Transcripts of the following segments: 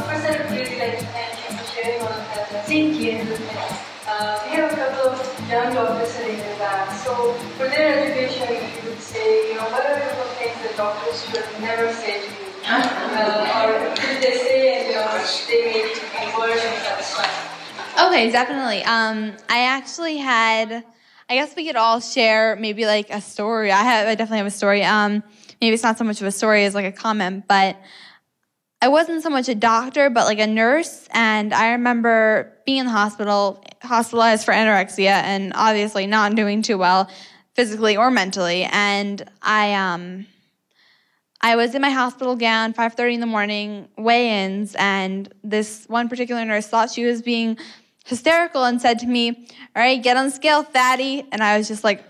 First, I would really like to thank you for sharing all of that. Thank you. We have a couple of young doctors sitting in the back. So, for their education, you would say, what are a couple of things that doctors should never say to you? Or did they say, they made you worse and satisfied? Okay, definitely. I actually had, I guess we could all share maybe like a story. I definitely have a story. Maybe it's not so much of a story as like a comment, but I wasn't so much a doctor, but like a nurse, and I remember being in the hospital, hospitalized for anorexia, and obviously not doing too well physically or mentally. And I was in my hospital gown, 5:30 in the morning, weigh-ins, and this one particular nurse thought she was being hysterical and said to me, "All right, get on the scale, fatty." And I was just like,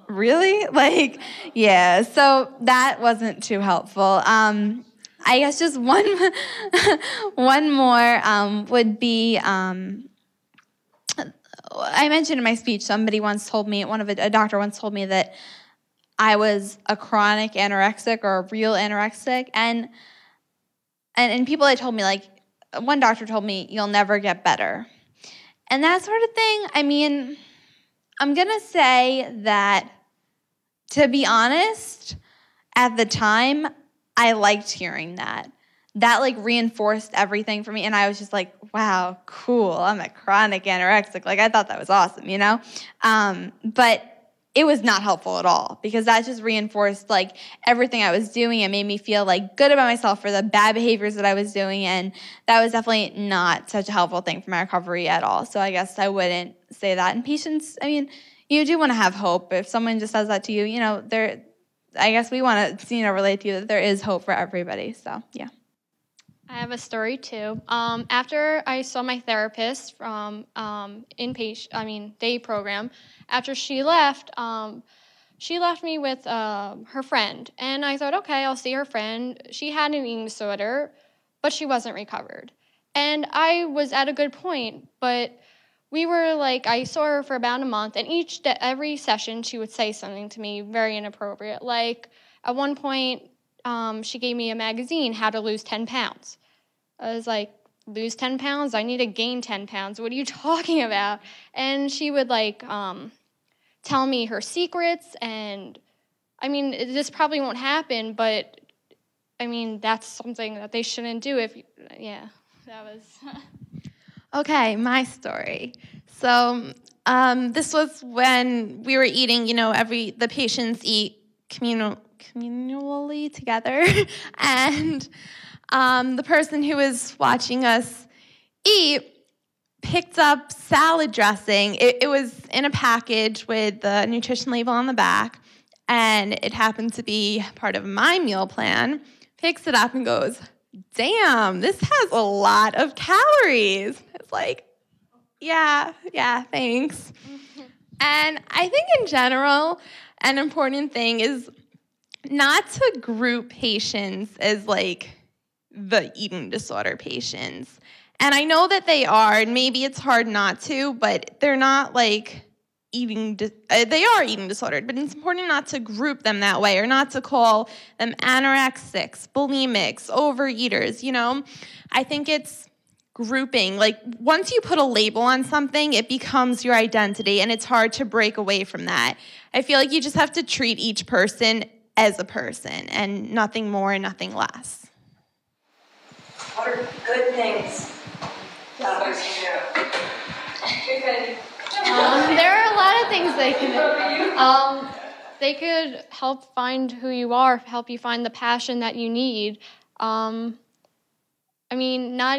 really? Like, yeah. So that wasn't too helpful. I guess just one more would be, I mentioned in my speech, somebody once told me, a doctor once told me that I was a chronic anorexic or a real anorexic, and people had told me, like, one doctor told me, you'll never get better. And that sort of thing, I mean, I'm going to say that, to be honest, at the time, I liked hearing that. That, like, reinforced everything for me, and I was just like, wow, cool, I'm a chronic anorexic. Like, I thought that was awesome, But it was not helpful at all, because that just reinforced, like, everything I was doing. It made me feel, like, good about myself for the bad behaviors that I was doing, and that was definitely not such a helpful thing for my recovery at all. So I guess I wouldn't say that. And patients, I mean, you do want to have hope. If someone just says that to you, I guess we want to, relate to you that there is hope for everybody. So, yeah. I have a story too. After I saw my therapist from day program, after she left me with her friend, and I thought, okay, I'll see her friend. She had an eating disorder, but she wasn't recovered, and I was at a good point, but we were like, I saw her for about a month, and every session she would say something to me very inappropriate. Like, at one point, she gave me a magazine, How to Lose 10 Pounds. I was like, lose 10 pounds? I need to gain 10 pounds. What are you talking about? And she would, like, tell me her secrets, and, I mean, this probably won't happen, but, I mean, that's something that they shouldn't do that was... Okay, my story. So this was when we were eating, the patients eat communally together. And the person who was watching us eat picked up salad dressing. It was in a package with the nutrition label on the back, and it happened to be part of my meal plan. Picks it up and goes, "Damn, this has a lot of calories." It's like, yeah, thanks. And I think in general, an important thing is not to group patients as like the eating disorder patients. And I know that they are, and maybe it's hard not to, but they're not like they are eating disordered, but it's important not to group them that way, or not to call them anorexics, bulimics, overeaters, I think it's grouping. Like, once you put a label on something, it becomes your identity, and it's hard to break away from that. I feel like you just have to treat each person as a person, and nothing more and nothing less. What are good things doctors can do? There are a lot of things they can do. They could help find who you are, help you find the passion that you need. Not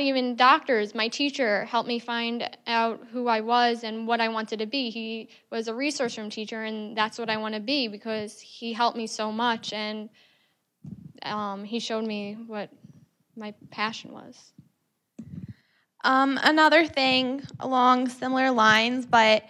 even doctors. My teacher helped me find out who I was and what I wanted to be. He was a resource room teacher, and that's what I want to be, because he helped me so much, and he showed me what my passion was. Another thing along similar lines, but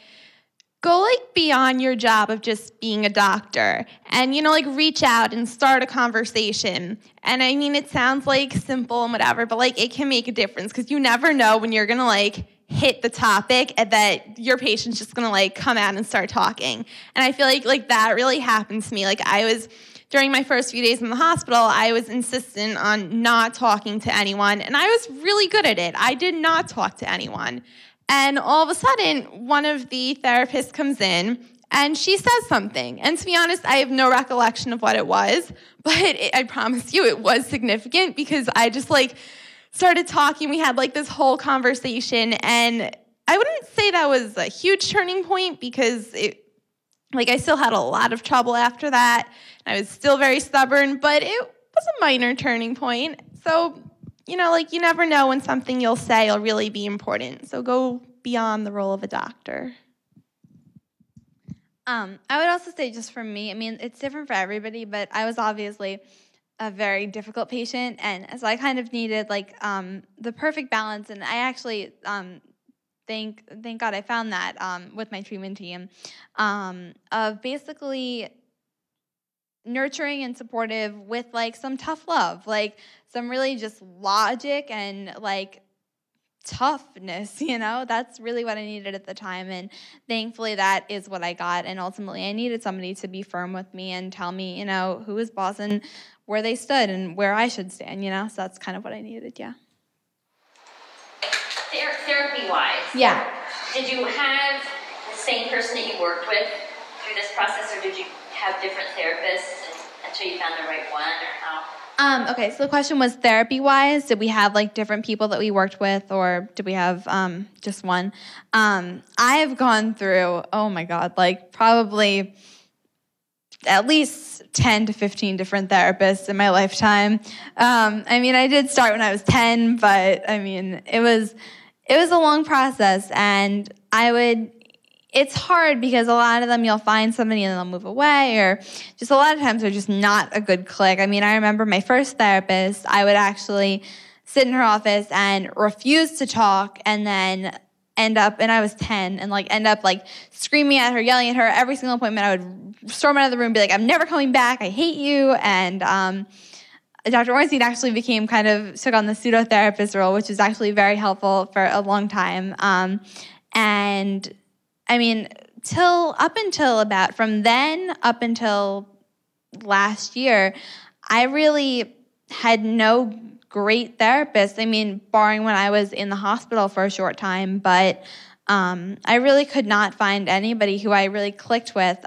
go like beyond your job of just being a doctor and, you know, like reach out and start a conversation. And I mean, it sounds like simple and whatever, but like it can make a difference because you never know when you're going to like hit the topic and that your patient's just going to like come out and start talking. And I feel like that really happened to me. Like during my first few days in the hospital, I was insistent on not talking to anyone, and I was really good at it. I did not talk to anyone. And all of a sudden, one of the therapists comes in, and she says something. And to be honest, I have no recollection of what it was, but I promise you it was significant because I just like started talking. We had like this whole conversation, and I wouldn't say that was a huge turning point because I still had a lot of trouble after that. I was still very stubborn, but it was a minor turning point. So, you know, like you never know when something you'll say will really be important. So go beyond the role of a doctor. I would also say just for me, I mean, it's different for everybody, but I was obviously a very difficult patient, and so I kind of needed like the perfect balance, and I actually thank God I found that with my treatment team of basically nurturing and supportive with like some tough love, like some really just logic and like toughness, you know. That's really what I needed at the time, and thankfully that is what I got. And ultimately I needed somebody to be firm with me and tell me, you know, who was boss and where they stood and where I should stand, you know. So that's kind of what I needed. Yeah. Therapy-wise, yeah, did you have the same person that you worked with through this process, or did you have different therapists until you found the right one, or how? Okay, so the question was therapy-wise, did we have like different people that we worked with, or did we have just one? I have gone through, oh my God, like probably at least 10 to 15 different therapists in my lifetime. I mean, I did start when I was 10, but I mean, it was a long process, and it's hard because a lot of them you'll find somebody and they'll move away, or just a lot of times they're just not a good click. I mean, I remember my first therapist, I would actually sit in her office and refuse to talk, and then end up, and I was 10, and like end up like screaming at her, yelling at her. Every single appointment I would storm out of the room and be like, I'm never coming back, I hate you. And Dr. Ornstein actually took on the pseudo-therapist role, which was actually very helpful for a long time. And I mean, from then up until last year, I really had no great therapist. I mean, barring when I was in the hospital for a short time, but I really could not find anybody who I really clicked with.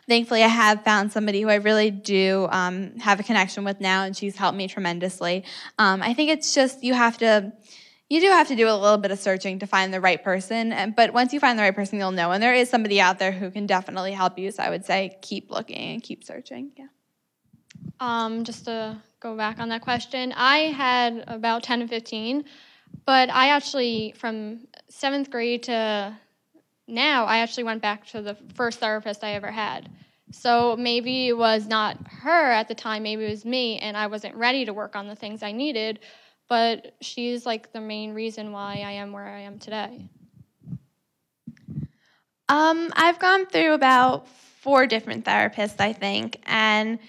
Thankfully, I have found somebody who I really do have a connection with now, and she's helped me tremendously. I think it's just you do have to do a little bit of searching to find the right person, but once you find the right person, you'll know. And there is somebody out there who can definitely help you, so I would say keep looking and keep searching. Yeah. Just to go back on that question, I had about 10 to 15, but I actually, from 7th grade to now, I actually went back to the first therapist I ever had. So maybe it was not her at the time, maybe it was me, and I wasn't ready to work on the things I needed, but she's like the main reason why I am where I am today. I've gone through about 4 different therapists, I think, and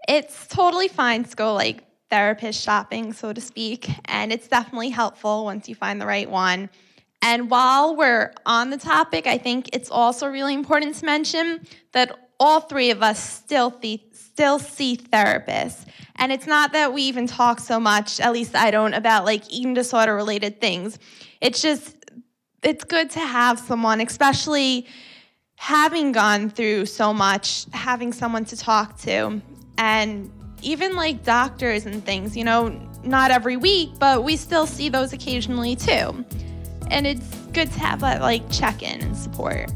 it's totally fine to go like therapist shopping, so to speak, and it's definitely helpful once you find the right one. And while we're on the topic, I think it's also really important to mention that all 3 of us still see therapists. And it's not that we even talk so much, at least I don't, about like eating disorder related things. It's good to have someone, especially having gone through so much, having someone to talk to. And even like doctors and things, you know, not every week, but we still see those occasionally too. And it's good to have that like check-in and support.